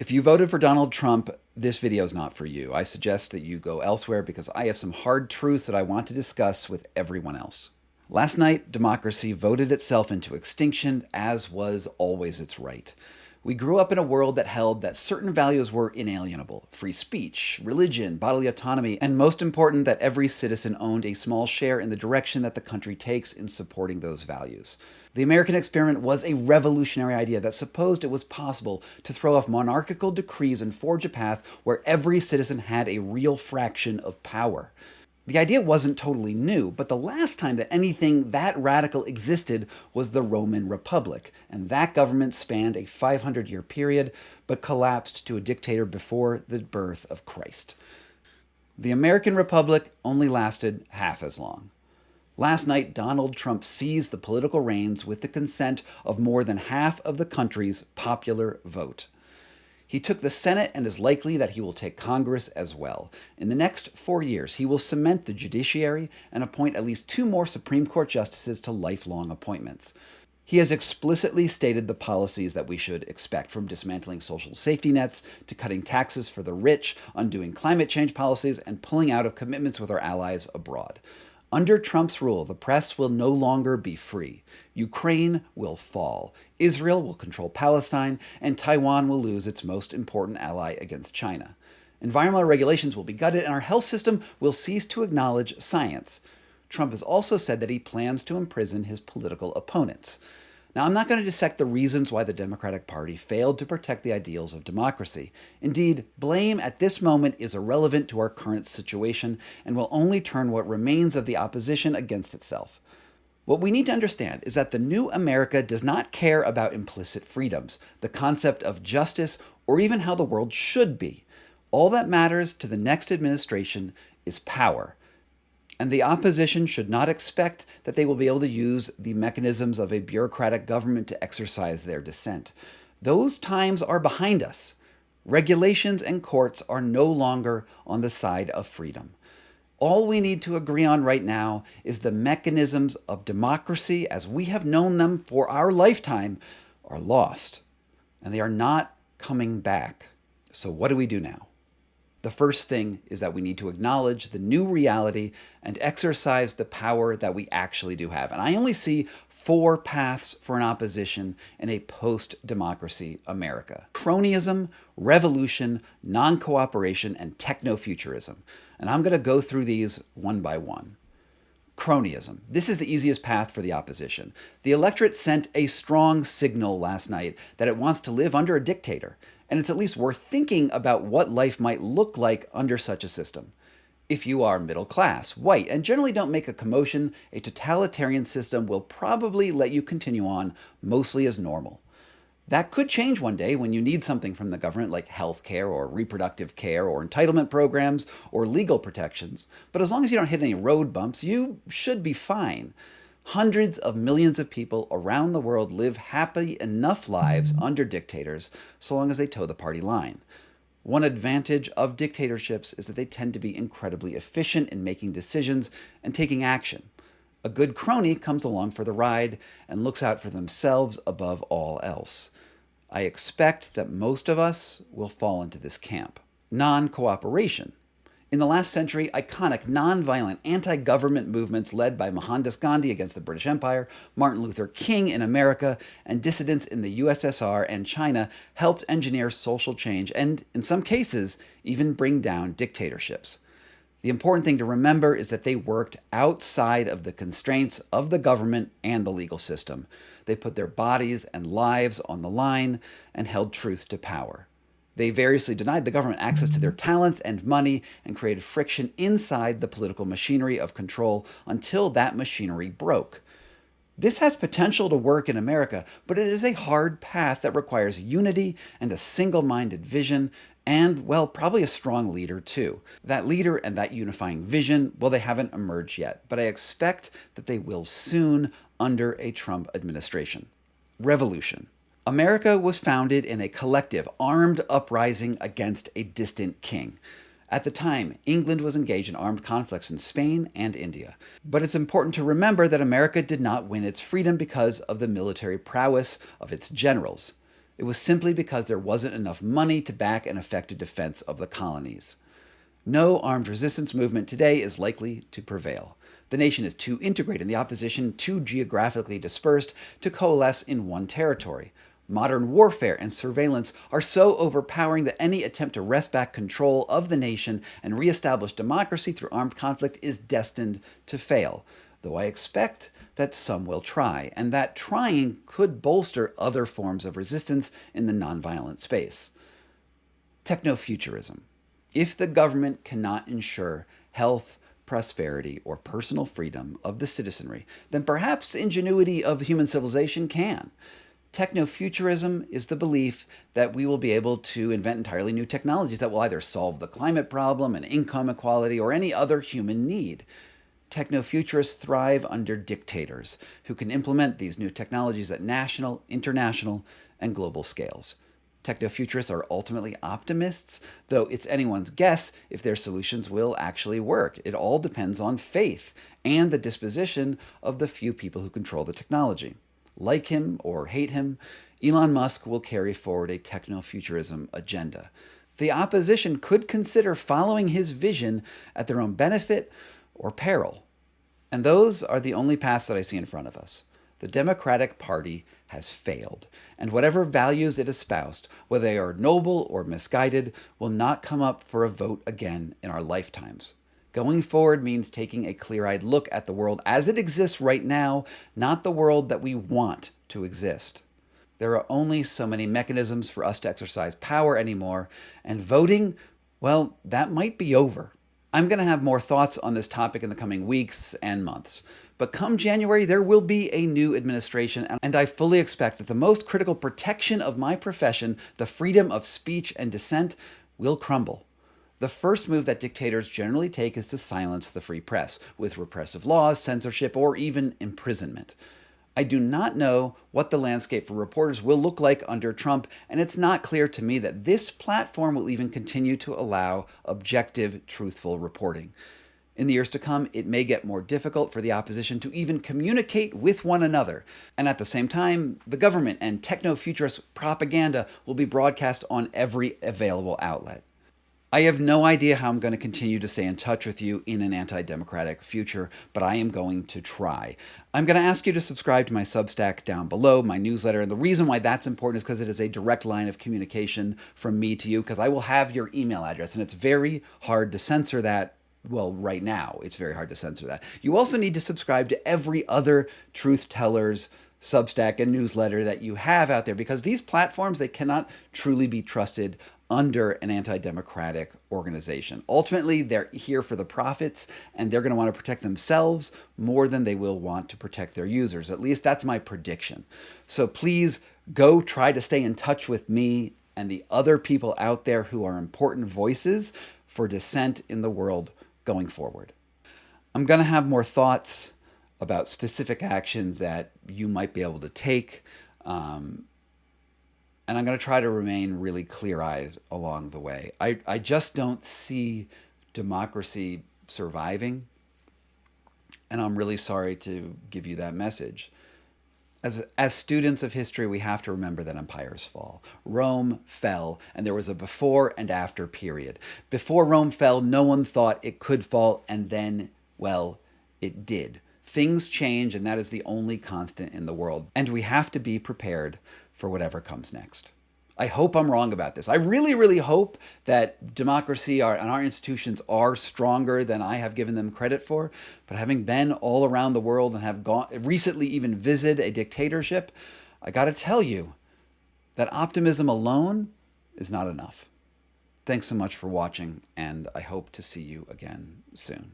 If you voted for Donald Trump, this video is not for you. I suggest that you go elsewhere because I have some hard truths that I want to discuss with everyone else. Last night, democracy voted itself into extinction, as was always its right. We grew up in a world that held that certain values were inalienable: free speech, religion, bodily autonomy, and most important, that every citizen owned a small share in the direction that the country takes in supporting those values. The American experiment was a revolutionary idea that supposed it was possible to throw off monarchical decrees and forge a path where every citizen had a real fraction of power. The idea wasn't totally new, but the last time that anything that radical existed was the Roman Republic, and that government spanned a 500-year period, but collapsed to a dictator before the birth of Christ. The American Republic only lasted half as long. Last night, Donald Trump seized the political reins with the consent of more than half of the country's popular vote. He took the Senate and is likely that he will take Congress as well. In the next 4 years, he will cement the judiciary and appoint at least 2 more Supreme Court justices to lifelong appointments. He has explicitly stated the policies that we should expect, from dismantling social safety nets to cutting taxes for the rich, undoing climate change policies, and pulling out of commitments with our allies abroad. Under Trump's rule, the press will no longer be free. Ukraine will fall. Israel will control Palestine, and Taiwan will lose its most important ally against China. Environmental regulations will be gutted, and our health system will cease to acknowledge science. Trump has also said that he plans to imprison his political opponents. Now, I'm not going to dissect the reasons why the Democratic Party failed to protect the ideals of democracy. Indeed, blame at this moment is irrelevant to our current situation and will only turn what remains of the opposition against itself. What we need to understand is that the new America does not care about implicit freedoms, the concept of justice, or even how the world should be. All that matters to the next administration is power. And the opposition should not expect that they will be able to use the mechanisms of a bureaucratic government to exercise their dissent. Those times are behind us. Regulations and courts are no longer on the side of freedom. All we need to agree on right now is the mechanisms of democracy, as we have known them for our lifetime, are lost, and they are not coming back. So what do we do now? The first thing is that we need to acknowledge the new reality and exercise the power that we actually do have. And I only see 4 paths for an opposition in a post-democracy America: cronyism, revolution, non-cooperation, and techno-futurism. And I'm going to go through these one by one. Cronyism. This is the easiest path for the opposition. The electorate sent a strong signal last night that it wants to live under a dictator, and it's at least worth thinking about what life might look like under such a system. If you are middle class, white, and generally don't make a commotion, a totalitarian system will probably let you continue on mostly as normal. That could change one day when you need something from the government, like health care or reproductive care or entitlement programs or legal protections. But as long as you don't hit any road bumps, you should be fine. Hundreds of millions of people around the world live happy enough lives under dictators so long as they toe the party line. One advantage of dictatorships is that they tend to be incredibly efficient in making decisions and taking action. A good crony comes along for the ride and looks out for themselves above all else. I expect that most of us will fall into this camp. Non-cooperation. In the last century, iconic non-violent anti-government movements led by Mohandas Gandhi against the British Empire, Martin Luther King in America, and dissidents in the USSR and China helped engineer social change and, in some cases, even bring down dictatorships. The important thing to remember is that they worked outside of the constraints of the government and the legal system. They put their bodies and lives on the line and held truth to power. They variously denied the government access to their talents and money and created friction inside the political machinery of control until that machinery broke. This has potential to work in America, but it is a hard path that requires unity and a single-minded vision and, well, probably a strong leader too. That leader and that unifying vision, well, they haven't emerged yet, but I expect that they will soon under a Trump administration. Revolution. America was founded in a collective, armed uprising against a distant king. At the time, England was engaged in armed conflicts in Spain and India. But it's important to remember that America did not win its freedom because of the military prowess of its generals. It was simply because there wasn't enough money to back an effective defense of the colonies. No armed resistance movement today is likely to prevail. The nation is too integrated and the opposition too geographically dispersed to coalesce in one territory. Modern warfare and surveillance are so overpowering that any attempt to wrest back control of the nation and reestablish democracy through armed conflict is destined to fail, though I expect that some will try, and that trying could bolster other forms of resistance in the nonviolent space. Technofuturism. If the government cannot ensure health, prosperity, or personal freedom of the citizenry, then perhaps the ingenuity of human civilization can. Technofuturism is the belief that we will be able to invent entirely new technologies that will either solve the climate problem and income equality or any other human need. Technofuturists thrive under dictators who can implement these new technologies at national, international, and global scales. Technofuturists are ultimately optimists, though it's anyone's guess if their solutions will actually work. It all depends on faith and the disposition of the few people who control the technology. Like him or hate him, Elon Musk will carry forward a technofuturism agenda. The opposition could consider following his vision at their own benefit or peril. And those are the only paths that I see in front of us. The Democratic Party has failed, and whatever values it espoused, whether they are noble or misguided, will not come up for a vote again in our lifetimes. Going forward means taking a clear-eyed look at the world as it exists right now, not the world that we want to exist. There are only so many mechanisms for us to exercise power anymore, and voting, well, that might be over. I'm going to have more thoughts on this topic in the coming weeks and months. But come January, there will be a new administration, and I fully expect that the most critical protection of my profession, the freedom of speech and dissent, will crumble. The first move that dictators generally take is to silence the free press, with repressive laws, censorship, or even imprisonment. I do not know what the landscape for reporters will look like under Trump, and it's not clear to me that this platform will even continue to allow objective, truthful reporting. In the years to come, it may get more difficult for the opposition to even communicate with one another. And at the same time, the government and techno-futurist propaganda will be broadcast on every available outlet. I have no idea how I'm going to continue to stay in touch with you in an anti-democratic future, but I am going to try. I'm going to ask you to subscribe to my Substack down below, my newsletter, and the reason why that's important is because it is a direct line of communication from me to you, because I will have your email address, and it's very hard to censor that. Well, right now, it's very hard to censor that. You also need to subscribe to every other Truth Teller's Substack and newsletter that you have out there, because these platforms, they cannot truly be trusted under an anti-democratic organization. Ultimately, they're here for the profits, and they're going to want to protect themselves more than they will want to protect their users. At least that's my prediction. So please go try to stay in touch with me and the other people out there who are important voices for dissent in the world going forward. I'm going to have more thoughts about specific actions that you might be able to take. And I'm going to try to remain really clear-eyed along the way. I just don't see democracy surviving, and I'm really sorry to give you that message. As students of history, we have to remember that empires fall. Rome fell, and there was a before and after period. Before Rome fell, no one thought it could fall, and then, well, it did. Things change, and that is the only constant in the world. And we have to be prepared for whatever comes next. I hope I'm wrong about this. I really, really hope that democracy and our institutions are stronger than I have given them credit for. But having been all around the world and have recently even visited a dictatorship, I got to tell you that optimism alone is not enough. Thanks so much for watching, and I hope to see you again soon.